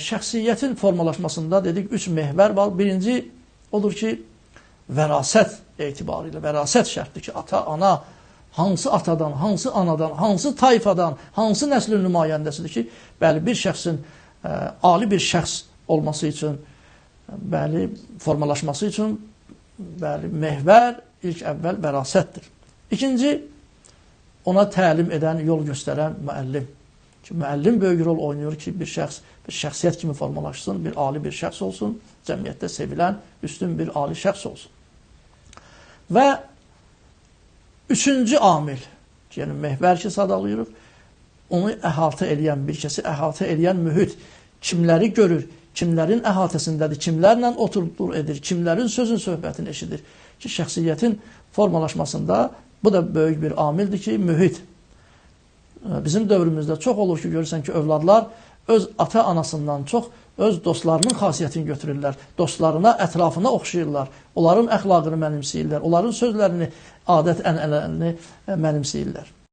şəxsiyyətin formalaşmasında dedik 3 mehvər var. Birinci odur ki, vərasət etibarıyla, vərasət şərtdir ki, ata, ana, hansı atadan, hansı anadan, hansı tayfadan, hansı nəslin nümayəndəsidir ki, bəli, bir şəxsin ali bir şəxs olması üçün, bəli, formalaşması üçün, bəli, mehvər ilk əvvəl vərasətdir. İkinci, ona təlim edən, yol göstərən müəllim. Ki, müəllim böyük rol oynayır ki, bir şəxs, bir şəxsiyyət kimi formalaşsın, bir ali bir şəxs olsun, cəmiyyətdə sevilən, üstün bir ali şəxs olsun. Və üçüncü amil, yəni mehvər ki, sadalayırıq, onu əhatə eləyən bir kəsi, əhatə eləyən mühit, kimləri görür, kimlərin əhatəsindədir, kimlərlə oturur edir, kimlərin sözün söhbətini eşidir ki, şəxsiyyətin formalaşmasında bu da böyük bir amildir ki, mühit. Bizim dövrümüzdə çox olur ki, görürsən ki, övladlar öz ata-anasından çox öz dostlarının xasiyyətini götürürlər. Dostlarına, ətrafına oxşayırlar. Onların əxlaqını mənimsəyirlər. Onların sözlərini, adət-ənənələrini mənimsəyirlər.